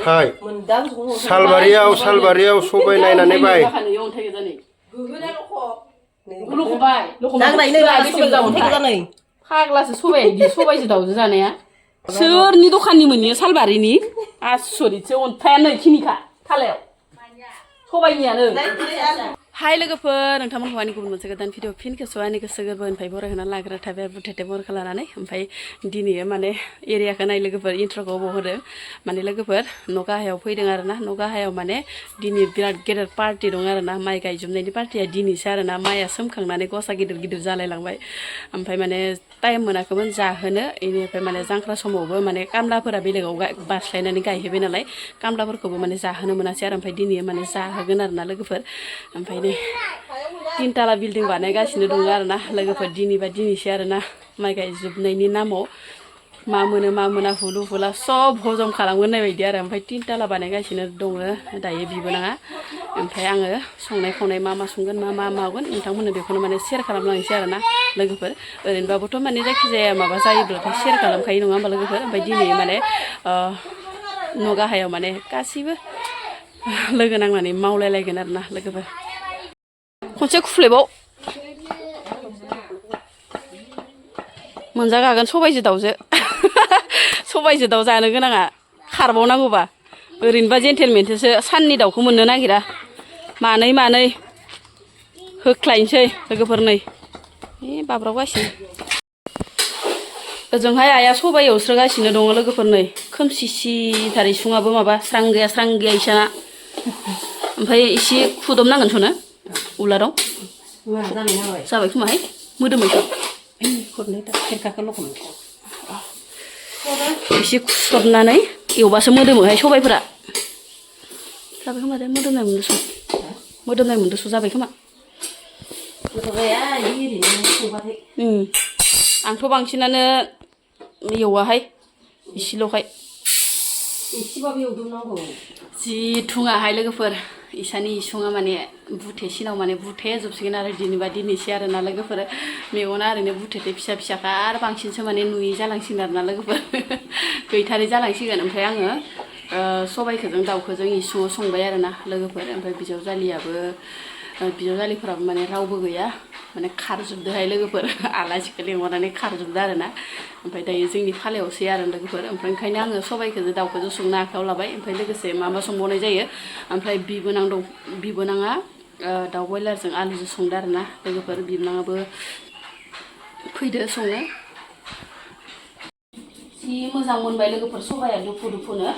खाय सालबारियाव सबाय नायनानै बाय फाग्लासो सबायजों दाउजों जानाया सोरनि दखाननि मोनयो सालबारिनि आसरितसो अन्थायानो खिनिखा थालायाव सबायनियानो हाय लोगोफोर नोंथांमोनखौ आंनि गुबुन मोनसे गोदान भिडिअ फिन खेबसेआव आंनि गोसो गोरबोनिफ्राय बरायहोना लाग्रा थाबाय बुथेथे बरखौ लानानै ओमफ्राय दिनै माने एरियाखौ नाय लोगोफोर इन्ट्र'खौ बहरो माने लोगोफोर न' गाहायाव फैदों आरोना न' गाहायाव माने दिनै बिराद गेदेर पार्टि दं आरोना माइ गायजोबनायनि पार्टिया दिनैसो आरोना माइया सोमखांनानै गसा गिदिर गिदिर जालायलांबाय ओमफ्राय माने टाइम मोनाखैमोन जाहोनो बेनिफ्राय माने जांख्रा समावबो माने खामलाफोरा बेलेगाव बास्लायनानै गायहैबाय नालाय खामलाफोरखौबो माने जाहोनो मोनासै आरो ओमफ्राय दिनै माने जाहोगोन आरोना लोगोफोर ओमफ्राय तिनताला बिल्डिं बानायगासिनो दङ आरोना लोगोफोर दिनैबा दिनैसो आरोना माइ गायजोबनायनि नामाव मा मोनो मा मोना हुलु हुला सब हजम खालामगोन बायदि आरो ओमफ्राय तिनताला बानायगासिनो दङ दायो बिबोनाङा ओमफ्राय आङो संनाय खावनाय मा संगोन मा मावगोन नोंथांमोननो बेखौनो माने शेयार खालामलांनोसै आरोना लोगोफोर ओरैनोबाबोथ' माने जायखिजाया माबा जायोब्लाथाय शेयार खालामखायो नङा होमबा लोगोफोर ओमफ्राय दिनै माने न' गाहायाव माने गासैबो लोगो नांनानै मावलायलायगोन आरोना लोगोफोर खनसे खुफ्लेबाव मोनजागागोन सबायजों दाउ जानो गोनाङा खारबावनांगौबा ओरैनोबा जेन्टेलमेन्टसो साननि दाउखौ मोननो नागिरा मानै होख्लायनोसै लोगोफोर नै बाब्रावगासिनो ओजोंहाय आइया सबाय एवस्रोगासिनो दङ लोगोफोर नै खोमसिसिथार इसुङाबो माबा स्रां गैया इसाना ओमफ्राय एसे फुदबनांगोन सनो उला दं जाबाय खोमाहाय मोदोमैखौ एसे खुसबनानै एवबासो मोदोमोहाय सबायफोरा जाबाय खोमा दे मोदोमनाय मोनदोस' जाबाय खोमा आंथ' बांसिनानो एवाहाय इसेल'खाय एसेबाबो एवदोंनांगौ जि थुङाहाय लोगोफोर इसानि इसुङा माने बुथेसिनाव माने बुथेजोबसिगोन आरो दिनैसो आरोना लोगोफोर मेगना ओरैनो बुथेथे फिसाखा आरो बांसिनसो माने नुयि जालांसिगोन आरोना लोगोफोर गैथारै जालांसिगोन ओमफ्राय आङो सबायखोजों दाउखोजों इसुङाव संबाय आरोना लोगोफोर ओमफ्राय बिजावजालिफोराबो माने रावबो गैया माने खारजोबदोहाय लोगोफोर आलासिखौ लेंहरनानै खारजोबदो आरोना ओमफ्राय दायो जोंनि फालायावसै आरो लोगोफोर ओमफ्राय ओंखायनो आङो सबायखोजों दाउखोजों संनो आखायाव लाबाय ओमफ्राय लोगोसे मा संबावनाय जायो ओमफ्राय बिबोनाङा दाउ बयलारजों आलुजों संदो आरोना लोगोफोर बिबोनाङाबो फैदो संनो जि मोजां मोनबाय लोगोफोर सबाया दुफुनो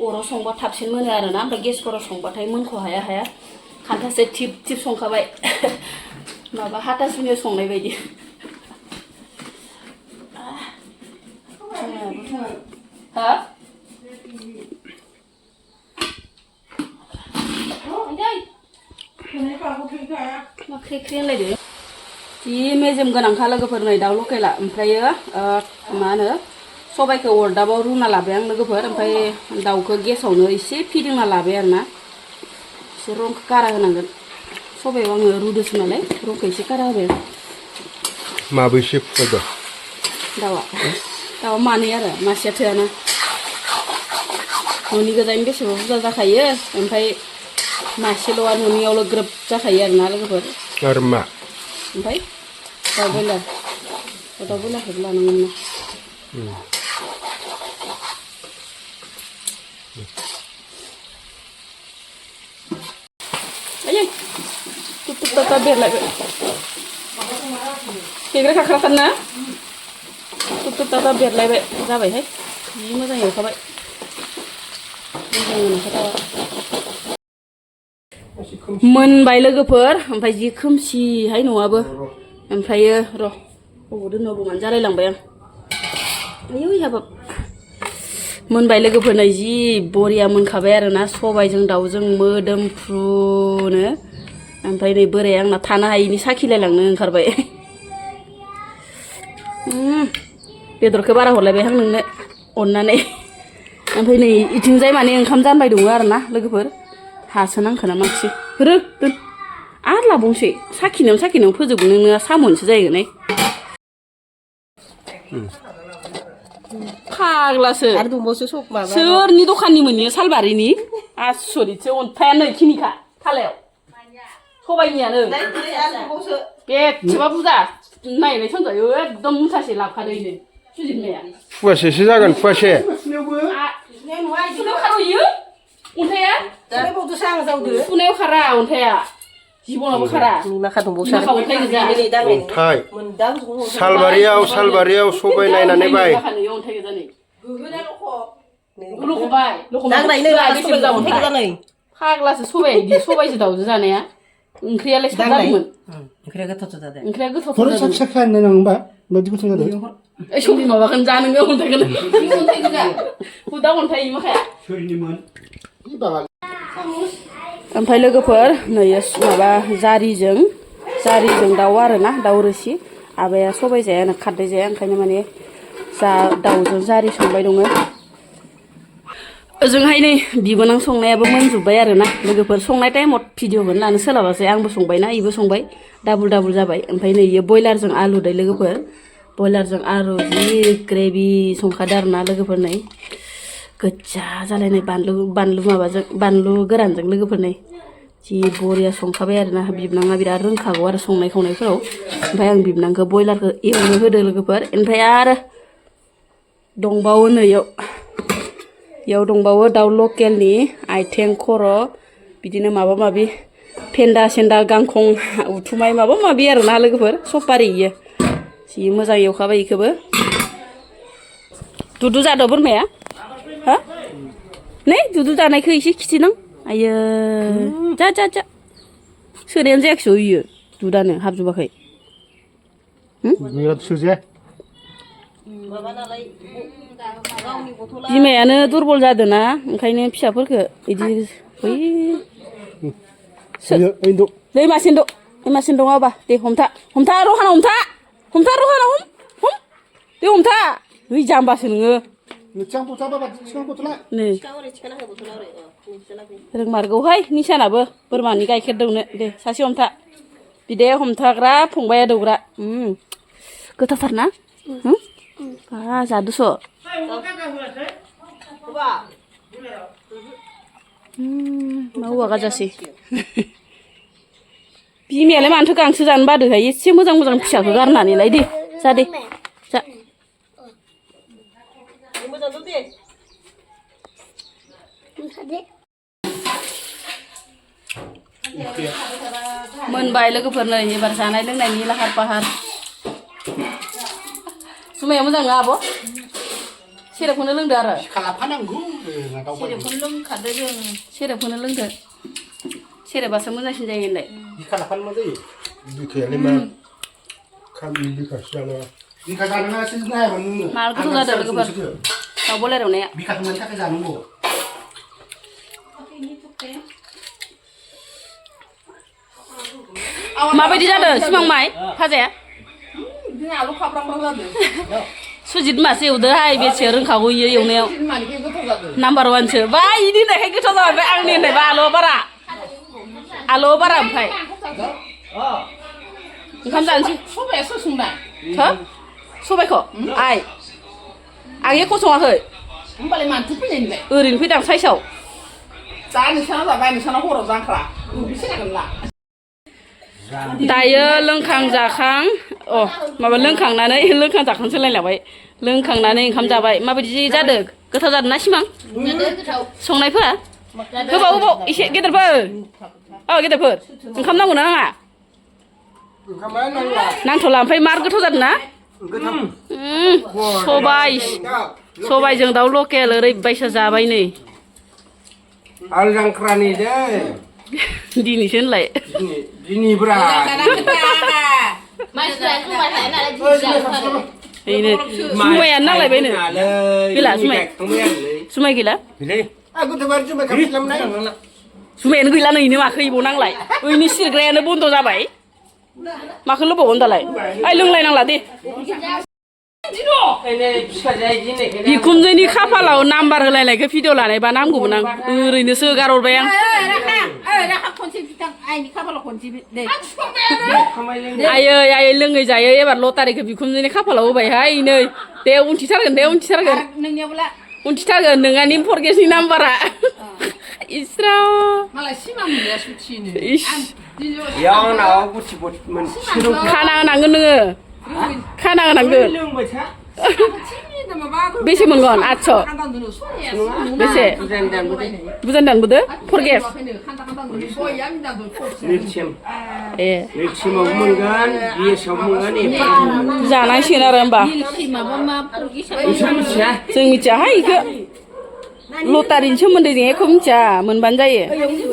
अराव संबा थाबसिन मोनो आरोना ओमफ्राय गेसफोराव संबाथाय मोनख' हाया खान्थासे थिब संखाबाय माबा हाथासुनियाव संनाय बायदि हा मा ख्रि होनलायदो जि मेजेम गोनांखा लोगोफोर नै दाउ लकेला ओमफ्रायो मा होनो सबायखौ अरदाबाव रुना लाबाय आं लोगोफोर ओमफ्राय दाउखौ गेसावनो एसे फिदिंना लाबाय आरोना एसे रंखौ कारा होनांगोन सबायाव आङो रुदोसो नालाय रंखौ एसे कारा होबाय माबैसे फुदो दाउआ मानै आरो मासेया थोआना न'नि गोजानि बेसेबा बुरजा जाखायो ओमफ्राय मासेल'आ न'नियावल' ग्रोब जाखायो आरोना लोगोफोर आरो मा ओमफ्राय दाउ बयलारखौबो लानांगोन ना आयै टुक बेरलायबाय फेग्रा खाख्राथार ना टुक बेरलायबाय जाबायहाय जि मोजां एवखाबाय मोनबाय लोगोफोर ओमफ्राय जि खोमसिहाय न'आबो ओमफ्रायो र' बबाव दोननांगौ मानो जालायलांबाय आं आयौ हाबाब मोनबाय लोगोफोर नै जि बरिया मोनखाबाय आरोना सबायजों दाउजों मोदोमफ्रुनो ओमफ्राय नै बोराया आंना थानो हायिनि साखिलायलांनो ओंखारबाय बेदरखौ बारा हरलायबाय आं नोंनो अननानै ओमफ्राय नै इथिंजाय माने ओंखाम जानबाय दङ आरोना लोगोफोर हासो नांखोना मानसि दोन आरो लाबावनोसै साखिनायावनो फोजोबगोन नोङो साम'नोसो जाहैगोन हाय 嗯。 मा ख्रि ख्रि होनलायदो जि मेजेम गोनांखा लोगोफोर नै दाउ लकेला ओमफ्रायो मा होनो सबायखौ अरदाबाव रुना लाबाय आं लोगोफोर ओमफ्राय दाउखौ गेसावनो एसे फिदिंना लाबाय आरोना सबायखौ फाग्लासो आरो दंबावसो सब माबा सोरनि दखाननि मोनयो सालबारिनि आसरितसो अन्थायानो इखिनिखा थालायाव सबाइनियानो बेसेबा बुरजा नायनाय सानजायो एकदम मुथासे लाबखादों सुजिनाया फुवासेसो जागोन फुवासे सुनायाव खारहैयो अन्थाया सुनायाव खारा अन्थाया जिबनावबो खारा माखा दंबावसो अन्थाय गोजा अन्थाय सालबारियाव सबाइ नायनानै बाय अन्थाय गोजा नै लखबाय लखबाय फाग्लासो सबाइजों दाउजों जानाया ओंख्रियालाय साबजादोंमोन ओंख्रिया गोथावसो जादों ओंख्रिया गोथाव खर' सा फिसा खालामनाय नङा होमबा बायदि गोथाव जादों सब्जी माबाखौनो जा नोङो अन्थाइखौनो अन्थाइ गोजा हुदा अन्थाइ माखाया सोरनिमोन ओमफ्राय लोगोफोर नै माबा जारिजों दाउ आरोना दाउ रोसि आबाया सबाइ जायानो खारदै जाया ओंखायनो माने दाउजों जारि संबाय दङ ओजोंहाय नै बिबोनां संनायाबो मोनजोब्बाय आरोना लोगोफोर संनाय टाइमाव भिडिअखौनो लानो सोलाबासै आंबो संबायना इबो संबाय डाबल जाबाय ओमफ्राय नै इयो बयलारजों आलु दै लोगोफोर बयलारजों आलु जि ग्रेभि संखादों आरोना लोगोफोर नै गोजा जालायनाय बानलु गोरानजों लोगोफोर नै जि बरिया संखाबाय आरोना बिबनाङा बिराद रोंखागौ आरो संनाय खावनायफोराव ओमफ्राय आं बिबनांखौ बयलारखौ एवनो होदो लोगोफोर ओमफ्राय आरो दंबावो नै इयाव दंबावो दाउ लकेलनि आइथें खर' बिदिनो माबा माबि फेन्दा सेन्दा गांखं उथुमाय माबा माबि आरोना लोगोफोर सपारि इयो जि मोजां एवखाबाय इखौबो दुदु जादो बोरमाया हा नै दुदु जानायखौ एसे खिथिनां आयो जा सोनायानो जायाखिसै इयो दुदानो हाबजोबाखै बिमायानो दुरबल जादोंना ओंखायनो फिसाफोरखौ बिदि दै मासिन दं आबा दे हमथा रहाना रहाना हम दे हमथा ओइ जाम्बासो नोङो नै रोंमारगौहाय निसानाबो बोरमानि गाइखेर दौनो दे सासे हमथा बिदाया हमथाग्रा फंबाया दौग्रा गोथावथारना जादोस' मा औवा गाजासै बिमायालाय मानोथो गांसो जानो बादोहाय एसे मोजां फिसाखौ गारनानैलाय दे जा दे जा मोनबाय लोगोफोर नै एबार जानाय लोंनायनि लाहार फाहार जुमाया मोजां ना आब' सेरेबखौनो लोंदो आरो सेरेबखौनो लोंखादो जों सेरेबखौनो लोंदो सेरेबासो मोजांसिन जायो होनलाय मार गोथाव जादों लोगोफोर दाउ बयलार एवनाया माबायदि जादों सिमां माइ फाजाया आलु खाब्रां जादों सुजित मासे एवदोहाय बेसे रोंखागौ इयो एवनायाव नाम्बार वानसो बा इदि होननायखाय गोथाव जाबाय ओमफ्राय आंनि होननायबा आलुआ बारा ओमफ्राय ओंखाम जानोसै सबाया सोर संनाय हो सबायखौ आं एख' सङाखै होमबालाय मानोथो फैनाय नोंलाय ओरैनो फैदां साइसआव जा नोंसानाव जाबाय नोंसानाव हराव जांख्रा दायो लोंखां जाखां लोंखांनानै लोंखां जाखांसो लायलांबाय लोंखांनानै ओंखाम जाबाय माबायदि जादों गोथाव जादों ना सिमां संनायफोरा गोबाव एसे गेदेरफोर गेदेरफोर ओंखाम नांगौ ना नाङा नांथ'ला ओमफ्राय मार गोथाव जादों ना सबायजों दाउ लकेल ओरैबायसा जाबाय नै आल जांख्रानि दे दिनैसो होनलाय दिनैब्रा जुमायानो नांलायबायनो गैला जुमाय गैला जुमायानो गैला नैनो माखो इबाव नांलाय ओइनि सिरग्रायानो बन्द' जाबाय माखो लोंबावगोन दालाय लोंलायनांला दे बिखुनजोनि खाफालाव नाम्बार होलायनायखौ भिडिअ लानायबा नांगौमोन आं ओरैनोसो गारहरबाय आं आयै आयै लोङै जायै एबार लटारिखौ बिखुनजोनि खाफालाव होबायहाय नै दे उनथिथारगोन उनथिथारगोन नोंहानि फरगेसनि नाम्बारा इसरा खाना होनांगोन नोङो खाना होनांगोन बेसे मोनगोन 800 बेसे बुजान दानबोदो फरगेस ए जानांसिगोन आरो होमबा जों मिथियाहाय इखो लटारिनि सोमोन्दै जों एख' मिथिया मोनबानो जायो